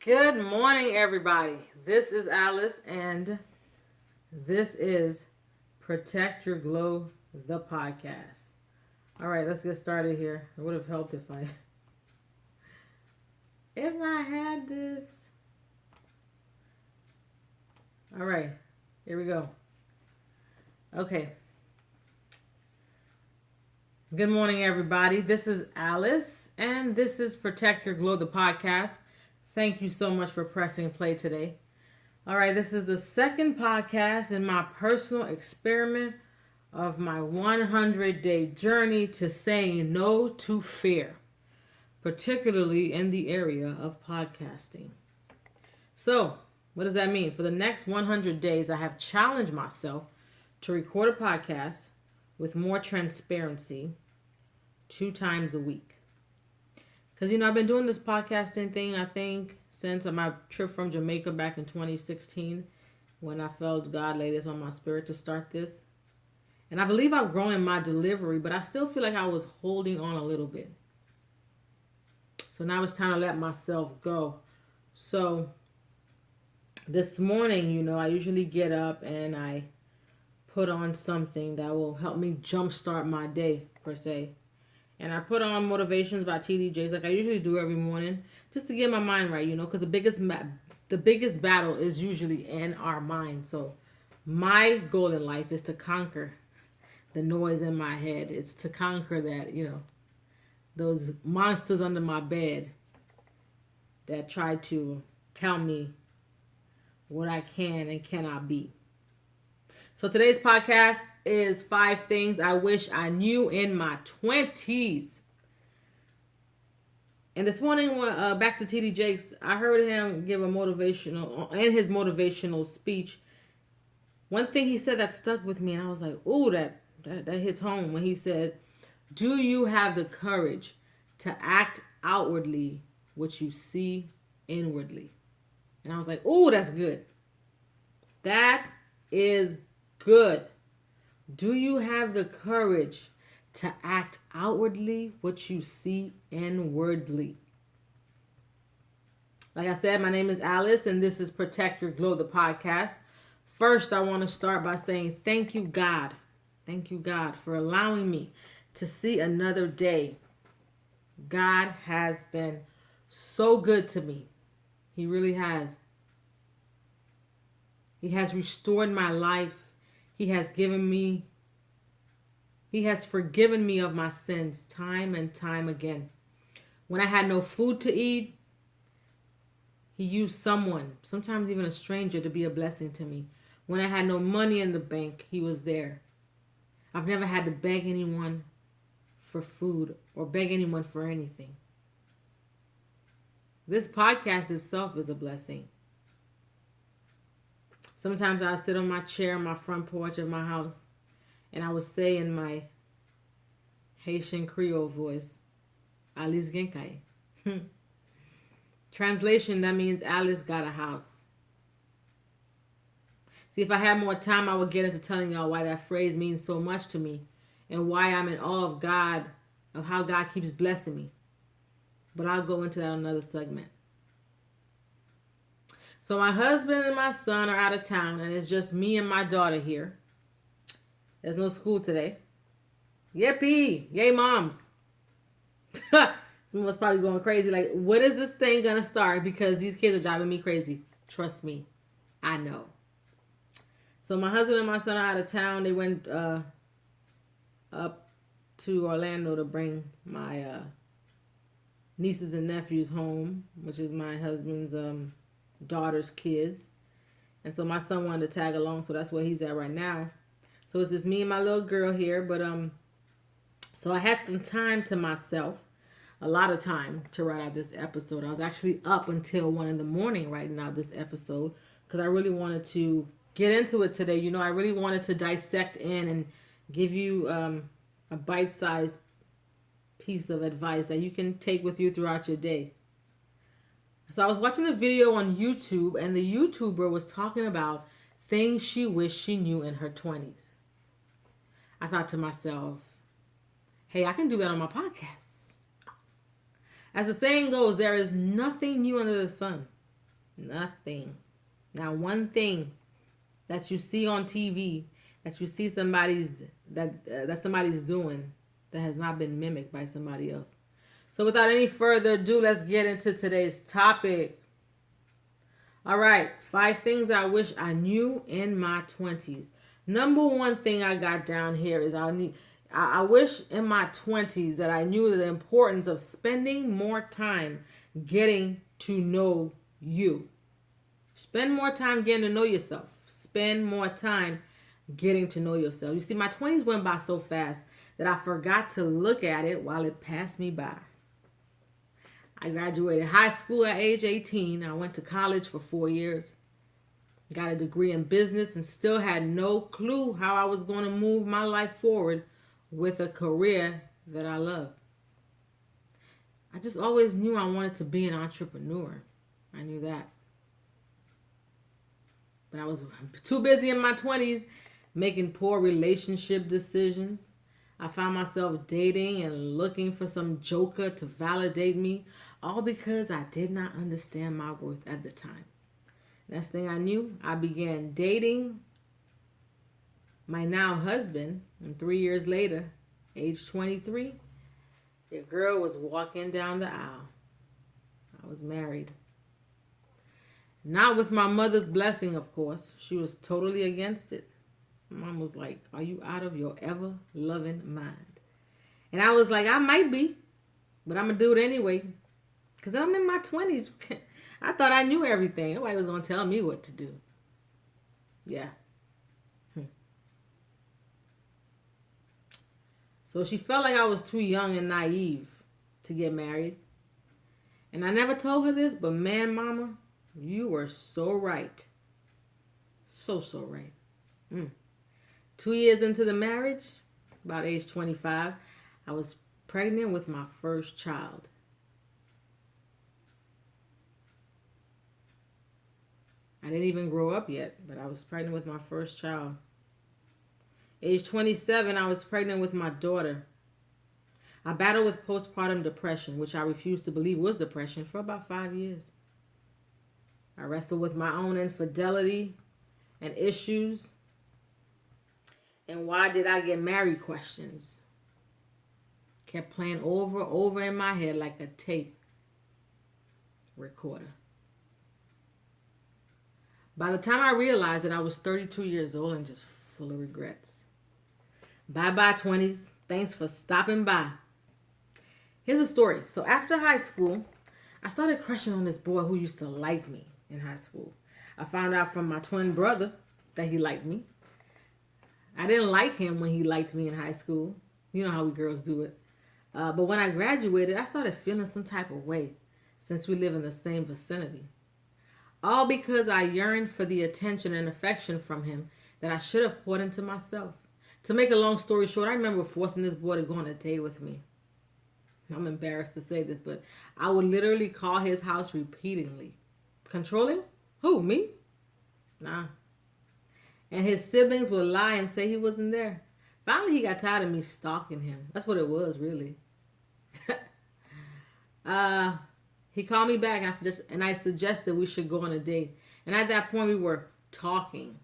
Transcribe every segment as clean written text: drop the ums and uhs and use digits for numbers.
Good morning, everybody. This is Alice, and this is Protect Your Glow, the podcast. All right, let's get started here. It would have helped if I had this. All right, here we go. Okay. Good morning, everybody. This is Alice, and this is Protect Your Glow, the podcast. Thank you so much for pressing play today. All right, this is the second podcast in my personal experiment of my 100-day journey to saying no to fear, particularly in the area of podcasting. So, what does that mean? For the next 100 days, I have challenged myself to record a podcast with more transparency 2 times a week. Because, I've been doing this podcasting thing, I think, since my trip from Jamaica back in 2016, when I felt God laid this on my spirit to start this. And I believe I've grown in my delivery, but I still feel like I was holding on a little bit. So now it's time to let myself go. So this morning, I usually get up and I put on something that will help me jumpstart my day, per se. And I put on Motivations by TD Jakes, like I usually do every morning, just to get my mind right, because the biggest battle is usually in our mind. So my goal in life is to conquer the noise in my head. It's to conquer that, those monsters under my bed that try to tell me what I can and cannot be. So today's podcast is 5 things I wish I knew in my 20s. And this morning, back to TD Jakes, I heard him give in his motivational speech. One thing he said that stuck with me, and I was like, ooh, that hits home, when he said, do you have the courage to act outwardly what you see inwardly? And I was like, ooh, that's good. That is good. Do you have the courage to act outwardly what you see inwardly? Like I said, my name is Alice, and this is Protect Your Glow, the podcast. First, I want to start by saying thank you, God. Thank you, God, for allowing me to see another day. God has been so good to me. He really has. He has restored my life. He has forgiven me of my sins time and time again. When I had no food to eat, He used someone, sometimes even a stranger, to be a blessing to me. When I had no money in the bank, He was there. I've never had to beg anyone for food or beg anyone for anything. This podcast itself is a blessing. Sometimes I sit on my chair on my front porch of my house, and I would say in my Haitian Creole voice, Alice Genkai. Translation, that means Alice got a house. See, if I had more time, I would get into telling y'all why that phrase means so much to me and why I'm in awe of God, of how God keeps blessing me. But I'll go into that in another segment. So my husband and my son are out of town, and it's just me and my daughter here. There's no school today. Yippee! Yay, moms! Some of us probably going crazy. Like, when is this thing going to start? Because these kids are driving me crazy. Trust me. I know. So my husband and my son are out of town. They went up to Orlando to bring my nieces and nephews home, which is my husband's daughter's kids. And so my son wanted to tag along, so that's where he's at right now. So it's just me and my little girl here. But so I had some time to myself, a lot of time to write out this episode. I was actually up until 1 a.m. writing out this episode because I really wanted to get into it today. I really wanted to dissect in and give you a bite-sized piece of advice that you can take with you throughout your day. So I was watching a video on YouTube, and the YouTuber was talking about things she wished she knew in her 20s. I thought to myself, hey, I can do that on my podcast. As the saying goes, there is nothing new under the sun. Nothing. Not one thing that you see on TV, that you see that somebody's doing, that has not been mimicked by somebody else. So without any further ado, let's get into today's topic. All right, 5 things I wish I knew in my 20s. Number one thing I got down here is I wish in my 20s that I knew the importance of spending more time getting to know you. Spend more time getting to know yourself. Spend more time getting to know yourself. You see, my 20s went by so fast that I forgot to look at it while it passed me by. I graduated high school at age 18. I went to college for 4 years. Got a degree in business and still had no clue how I was going to move my life forward with a career that I love. I just always knew I wanted to be an entrepreneur. I knew that. But I was too busy in my 20s making poor relationship decisions. I found myself dating and looking for some joker to validate me, all because I did not understand my worth at the time. Next thing I knew, I began dating my now husband, and 3 years later, age 23, the girl was walking down the aisle. I was married. Not with my mother's blessing, of course. She was totally against it. Mom was like, "Are you out of your ever-loving mind?" And I was like, "I might be, but I'm going to do it anyway. Because I'm in my 20s. I thought I knew everything. Nobody was going to tell me what to do." Yeah. So she felt like I was too young and naive to get married. And I never told her this, but man, mama, you were so right. So right. 2 years into the marriage, about age 25, I was pregnant with my first child. I didn't even grow up yet, but I was pregnant with my first child. Age 27, I was pregnant with my daughter. I battled with postpartum depression, which I refused to believe was depression, for about 5 years. I wrestled with my own infidelity and issues. And why did I get married questions kept playing over in my head like a tape recorder. By the time I realized that I was 32 years old and just full of regrets. Bye-bye 20s. Thanks for stopping by. Here's a story. So after high school, I started crushing on this boy who used to like me in high school. I found out from my twin brother that he liked me. I didn't like him when he liked me in high school. You know how we girls do it. But when I graduated, I started feeling some type of way since we live in the same vicinity. All because I yearned for the attention and affection from him that I should have poured into myself. To make a long story short, I remember forcing this boy to go on a date with me. I'm embarrassed to say this, but I would literally call his house repeatedly. Controlling? Who, me? Nah. And his siblings would lie and say he wasn't there. Finally, he got tired of me stalking him. That's what it was, really. He called me back and I suggested we should go on a date. And at that point, we were talking,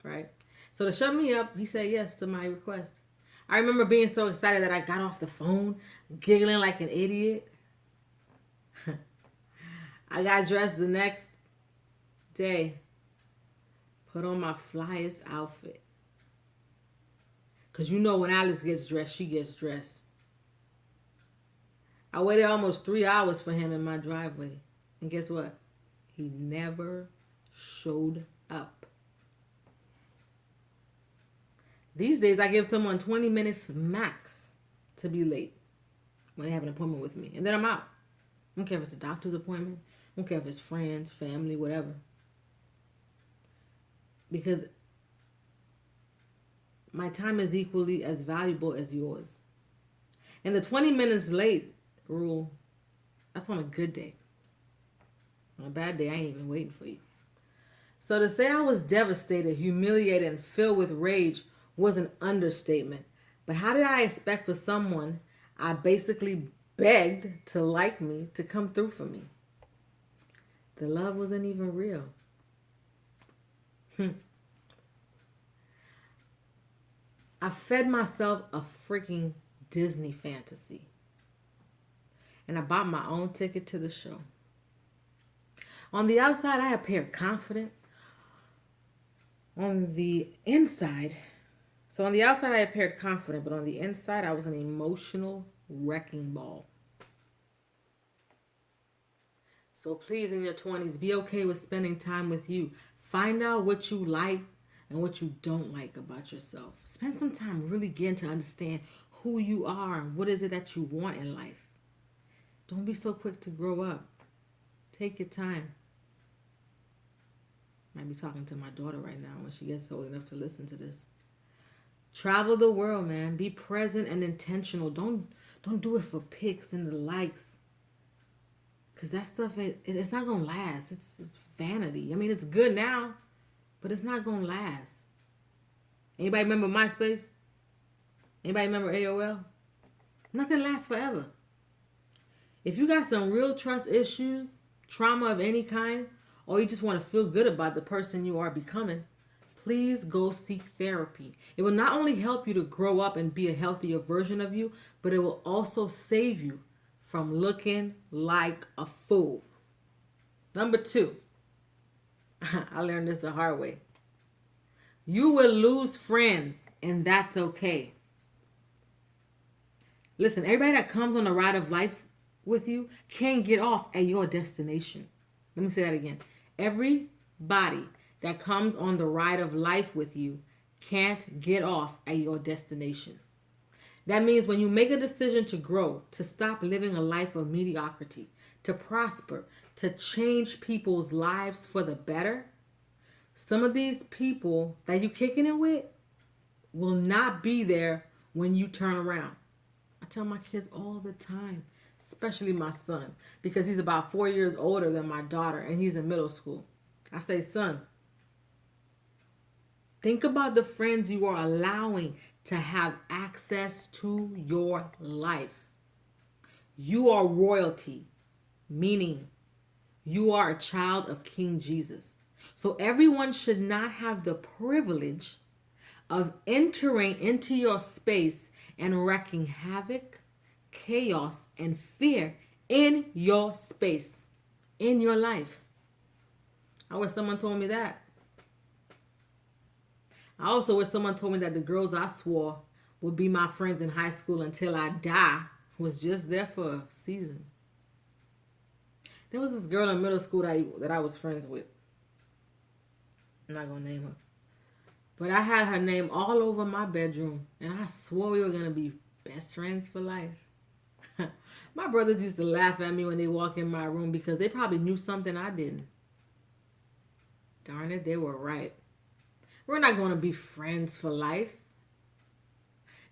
right? So to shut me up, he said yes to my request. I remember being so excited that I got off the phone, giggling like an idiot. I got dressed the next day, put on my flyest outfit. Because you know when Alice gets dressed, she gets dressed. I waited almost 3 hours for him in my driveway. And guess what? He never showed up. These days, I give someone 20 minutes max to be late when they have an appointment with me. And then I'm out. I don't care if it's a doctor's appointment. I don't care if it's friends, family, whatever. Because my time is equally as valuable as yours. And the 20 minutes late rule, that's on a good day. On a bad day, I ain't even waiting for you. So to say I was devastated, humiliated, and filled with rage was an understatement. But how did I expect for someone I basically begged to like me to come through for me? the love wasn't even real. I fed myself a freaking Disney fantasy. And I bought my own ticket to the show. On the outside, I appeared confident. On the inside, on the outside, I appeared confident, but on the inside, I was an emotional wrecking ball. So please, in your 20s, be okay with spending time with you. Find out what you like and what you don't like about yourself. Spend some time really getting to understand who you are and what is it that you want in life. Don't be so quick to grow up. Take your time. Might be talking to my daughter right now when she gets old enough to listen to this. Travel the world, man. Be present and intentional. Don't do it for pics and the likes. Because that stuff, it's not going to last. It's vanity. I mean, it's good now, but it's not going to last. Anybody remember MySpace? Anybody remember AOL? Nothing lasts forever. If you got some real trust issues, trauma of any kind, or you just want to feel good about the person you are becoming, please go seek therapy. It will not only help you to grow up and be a healthier version of you, but it will also save you from looking like a fool. Number 2, I learned this the hard way. You will lose friends, and that's okay. Listen, everybody that comes on the ride of life with you can't get off at your destination. Let me say that again. Everybody that comes on the ride of life with you can't get off at your destination. That means when you make a decision to grow, to stop living a life of mediocrity, to prosper, to change people's lives for the better, some of these people that you're kicking it with will not be there when you turn around. I tell my kids all the time, especially my son, because he's about 4 years older than my daughter and he's in middle school. I say, son, think about the friends you are allowing to have access to your life. You are royalty, meaning you are a child of King Jesus. So everyone should not have the privilege of entering into your space and wreaking havoc, chaos, and fear in your space, in your life. I wish someone told me that. I also wish someone told me that the girls I swore would be my friends in high school until I die was just there for a season. There was this girl in middle school that I was friends with. I'm not going to name her. But I had her name all over my bedroom, and I swore we were going to be best friends for life. My brothers used to laugh at me when they walk in my room because they probably knew something I didn't. Darn it, they were right. We're not going to be friends for life.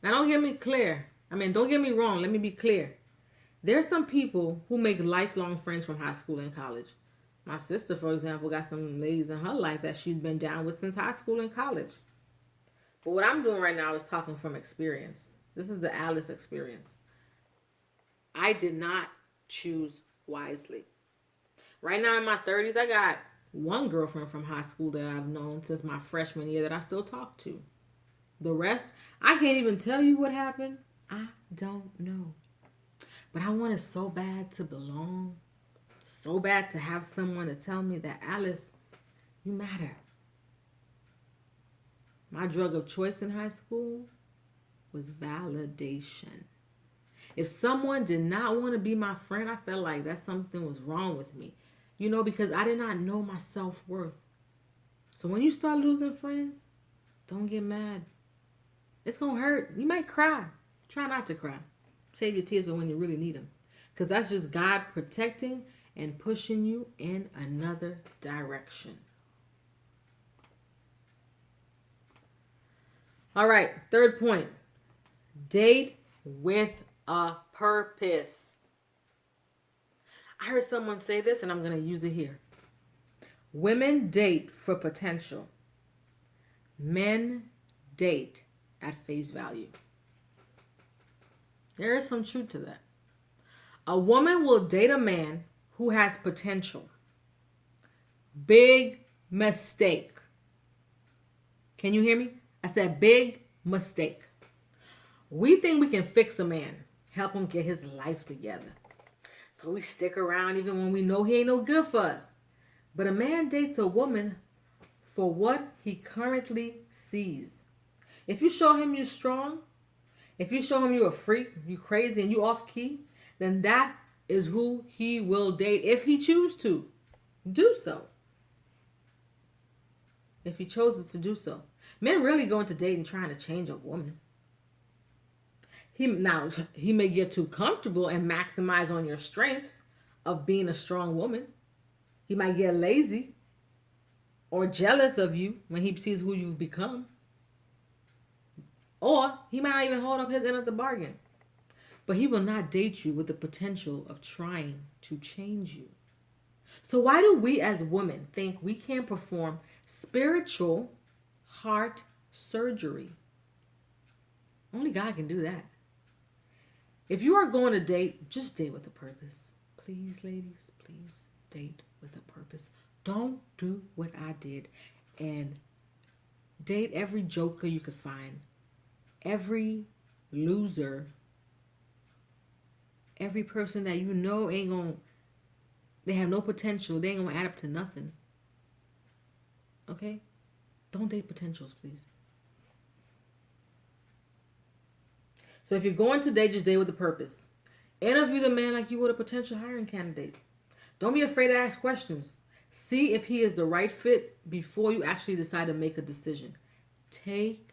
Now, don't get me wrong. Let me be clear. There are some people who make lifelong friends from high school and college. My sister, for example, got some ladies in her life that she's been down with since high school and college. But what I'm doing right now is talking from experience. This is the Alice experience. I did not choose wisely. Right now in my 30s, I got one girlfriend from high school that I've known since my freshman year that I still talk to. The rest, I can't even tell you what happened. I don't know. But I wanted so bad to belong. So bad to have someone to tell me that, Alice, you matter. My drug of choice in high school was validation. If someone did not want to be my friend, I felt like that something was wrong with me. Because I did not know my self-worth. So when you start losing friends, don't get mad. It's going to hurt. You might cry. Try not to cry. Save your tears for when you really need them. Because that's just God protecting and pushing you in another direction. All right, third point. Date with a purpose. I heard someone say this and I'm going to use it here. Women date for potential. Men date at face value. There is some truth to that. A woman will date a man who has potential. Big mistake. Can you hear me? I said big mistake. We think we can fix a man, help him get his life together. So we stick around even when we know he ain't no good for us. But a man dates a woman for what he currently sees. If you show him you're strong, if you show him you're a freak, you crazy, and you off key, then that is who he will date if he chooses to do so. If he chooses to do so. Men really go into dating trying to change a woman. He may get too comfortable and maximize on your strengths of being a strong woman. He might get lazy or jealous of you when he sees who you've become. Or he might not even hold up his end of the bargain. But he will not date you with the potential of trying to change you. So why do we as women think we can perform spiritual heart surgery? Only God can do that. If you are going to date, just date with a purpose. Please, ladies, please date with a purpose. Don't do what I did and date every joker you could find, every loser, every person that you know ain't gonna, they have no potential, they ain't gonna add up to nothing. Okay? Don't date potentials, please. So if you're going to date, just date with a purpose. Interview the man like you would a potential hiring candidate. Don't be afraid to ask questions. See if he is the right fit before you actually decide to make a decision. Take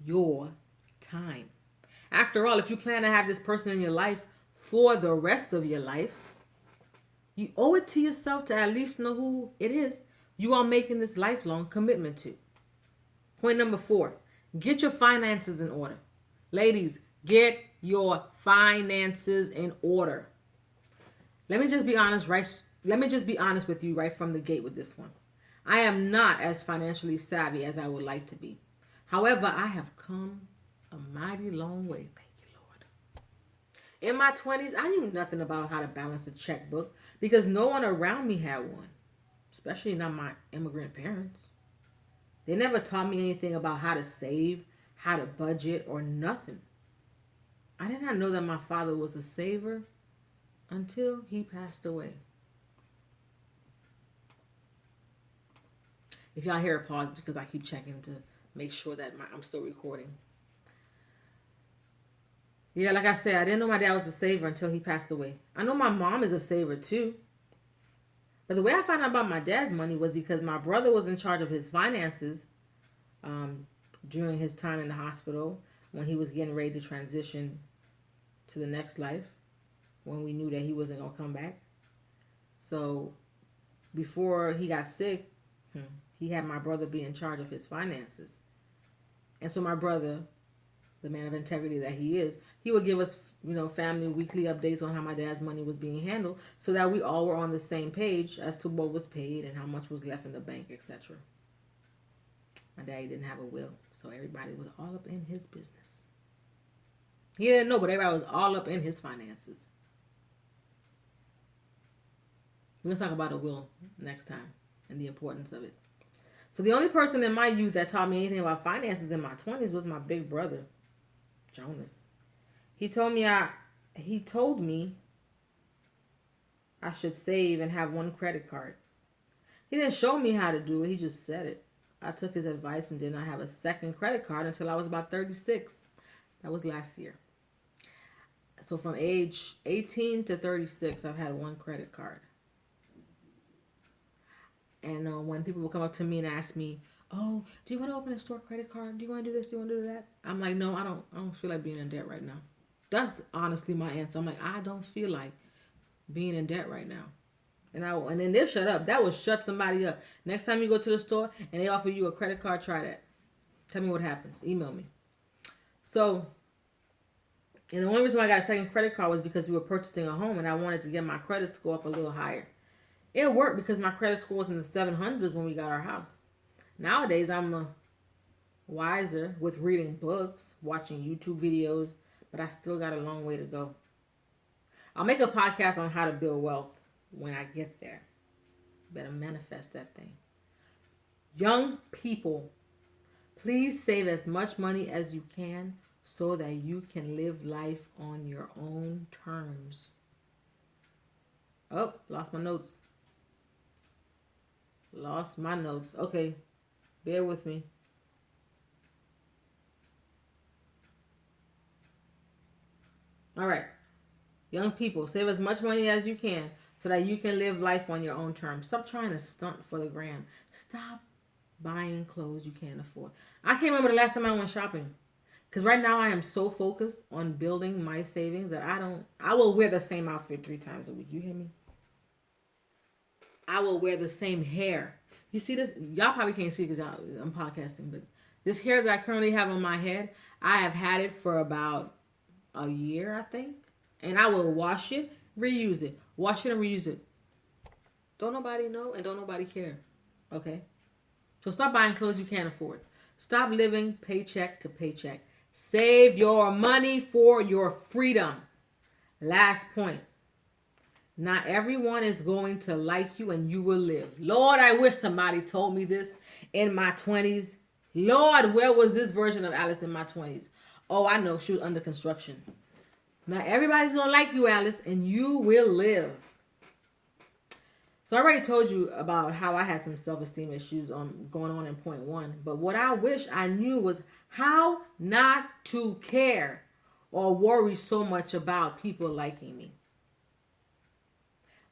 your time. After all, if you plan to have this person in your life for the rest of your life, you owe it to yourself to at least know who it is you are making this lifelong commitment to. Point number 4, get your finances in order. Ladies, get your finances in order. Let me just be honest with you right from the gate with this one. I am not as financially savvy as I would like to be. However, I have come a mighty long way. Thank you, Lord. In my 20s, I knew nothing about how to balance a checkbook because no one around me had one, especially not my immigrant parents. They never taught me anything about how to save, how to budget, or nothing. I did not know that my father was a saver until he passed away. If y'all hear a pause, because I keep checking to make sure that I'm still recording. Yeah, like I said, I didn't know my dad was a saver until he passed away. I know my mom is a saver too. But the way I found out about my dad's money was because my brother was in charge of his finances during his time in the hospital when he was getting ready to transition to the next life, when we knew that he wasn't going to come back. So before he got sick, he had my brother be in charge of his finances. And so my brother, the man of integrity that he is, he would give us, family weekly updates on how my dad's money was being handled so that we all were on the same page as to what was paid and how much was left in the bank, etc. My daddy didn't have a will, so everybody was all up in his business. He didn't know, but everybody was all up in his finances. We're going to talk about a will next time and the importance of it. So the only person in my youth that taught me anything about finances in my 20s was my big brother, Jonas. He told me I should save and have one credit card. He didn't show me how to do it. He just said it. I took his advice and did not have a second credit card until I was about 36. That was last year. So from age 18 to 36, I've had one credit card. And when people will come up to me and ask me, "Oh, do you want to open a store credit card? Do you want to do this? Do you want to do that?" I'm like, "No, I don't feel like being in debt right now." That's honestly my answer. I'm like, I don't feel like being in debt right now. And then they'll shut up. That will shut somebody up. Next time you go to the store and they offer you a credit card, try that. Tell me what happens. Email me. So, and the only reason why I got a second credit card was because we were purchasing a home and I wanted to get my credit score up a little higher. It worked because my credit score was in the 700s when we got our house. Nowadays, I'm wiser with reading books, watching YouTube videos, but I still got a long way to go. I'll make a podcast on how to build wealth when I get there. You better manifest that thing. Young people, please save as much money as you can so that you can live life on your own terms. Oh, lost my notes. Lost my notes. Okay, bear with me. All right. Young people, save as much money as you can so that you can live life on your own terms. Stop trying to stunt for the gram. Stop buying clothes you can't afford. I can't remember the last time I went shopping. Because right now I am so focused on building my savings that I will wear the same outfit 3 times a week. You hear me? I will wear the same hair. You see this? Y'all probably can't see because I'm podcasting, but this hair that I currently have on my head, I have had it for about a year, I think. And I will wash it, reuse it. Wash it and reuse it. Don't nobody know and don't nobody care. Okay? So stop buying clothes you can't afford. Stop living paycheck to paycheck. Save your money for your freedom. Last point. Not everyone is going to like you and you will live. Lord, I wish somebody told me this in my 20s. Lord, where was this version of Alice in my 20s? Oh, I know. She was under construction. Not everybody's going to like you, Alice, and you will live. So I already told you about how I had some self-esteem issues going on in point 1. But what I wish I knew was how not to care or worry so much about people liking me.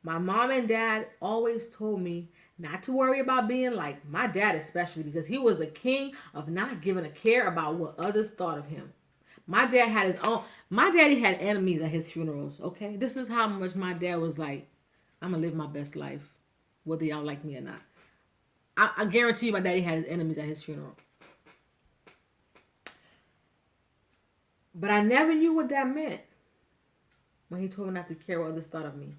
My mom and dad always told me not to worry about being liked. My dad especially, because he was the king of not giving a care about what others thought of him. My dad had his own. My daddy had enemies at his funerals. Okay, this is how much my dad was like, I'm gonna live my best life, whether y'all like me or not. I guarantee you, my daddy had his enemies at his funeral. But I never knew what that meant when he told me not to care what others thought of me,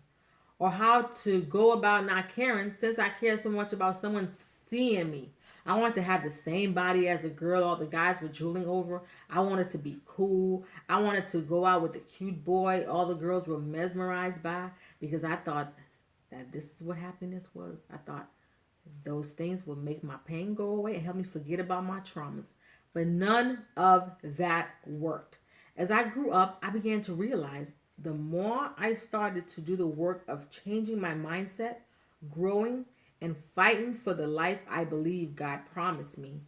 or how to go about not caring since I care so much about someone seeing me. I wanted to have the same body as the girl all the guys were drooling over. I wanted to be cool. I wanted to go out with the cute boy all the girls were mesmerized by, because I thought that this is what happiness was. I thought those things would make my pain go away and help me forget about my traumas. But none of that worked. As I grew up, I began to realize the more I started to do the work of changing my mindset, growing, and fighting for the life I believe God promised me,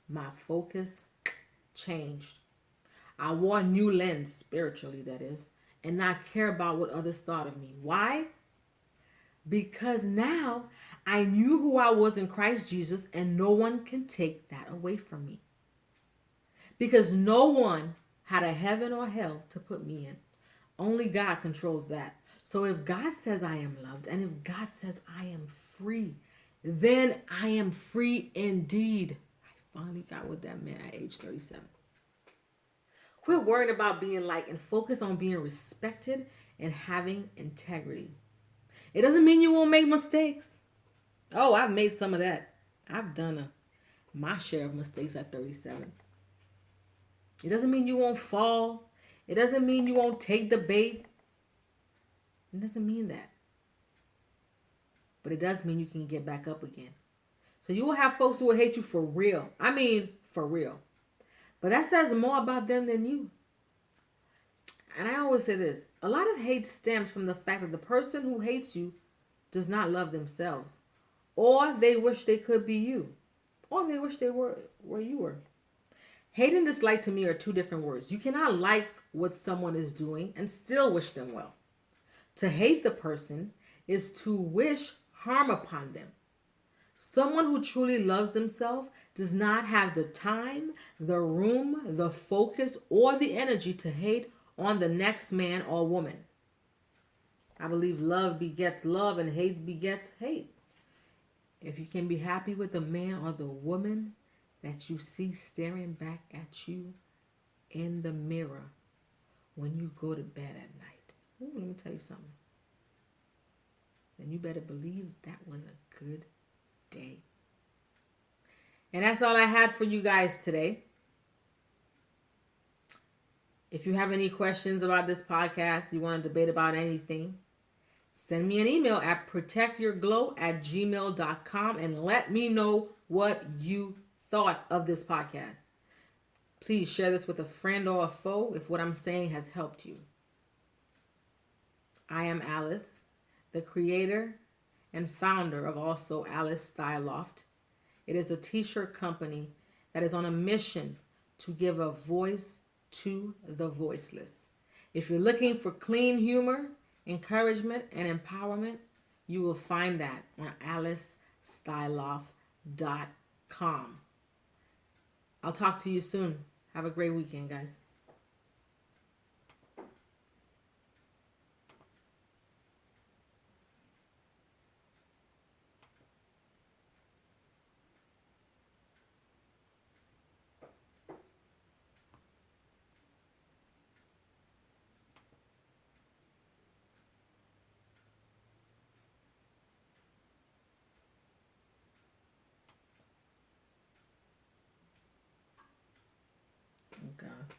my focus changed. I wore a new lens, spiritually that is, and not care about what others thought of me. Why? Because now I knew who I was in Christ Jesus, and no one can take that away from me. Because no one had a heaven or hell to put me in. Only God controls that. So if God says I am loved, and if God says I am free, then I am free indeed. I finally got what that meant at age 37. Quit worrying about being liked and focus on being respected and having integrity. It doesn't mean you won't make mistakes. Oh, I've made some of that. I've done my share of mistakes at 37. It doesn't mean you won't fall. It doesn't mean you won't take the bait. It doesn't mean that. But it does mean you can get back up again. So you will have folks who will hate you for real. I mean, for real. But that says more about them than you. And I always say this. A lot of hate stems from the fact that the person who hates you does not love themselves. Or they wish they could be you. Or they wish they were where you were. Hate and dislike to me are two different words. You cannot like what someone is doing and still wish them well. To hate the person is to wish harm upon them. Someone who truly loves themselves does not have the time, the room, the focus, or the energy to hate on the next man or woman. I believe love begets love and hate begets hate. If you can be happy with the man or the woman that you see staring back at you in the mirror when you go to bed at night. Ooh, let me tell you something. Then you better believe that was a good day. And that's all I had for you guys today. If you have any questions about this podcast, you want to debate about anything, Send me an email at protectyourglow@gmail.com and let me know what you thought of this podcast. Please share this with a friend or a foe if what I'm saying has helped you. I am Alice, the creator and founder of also Alice Style Loft. It is a t-shirt company that is on a mission to give a voice to the voiceless. If you're looking for clean humor, encouragement, and empowerment, you will find that on AliceStyleLoft.com. I'll talk to you soon. Have a great weekend, guys. Oh, God.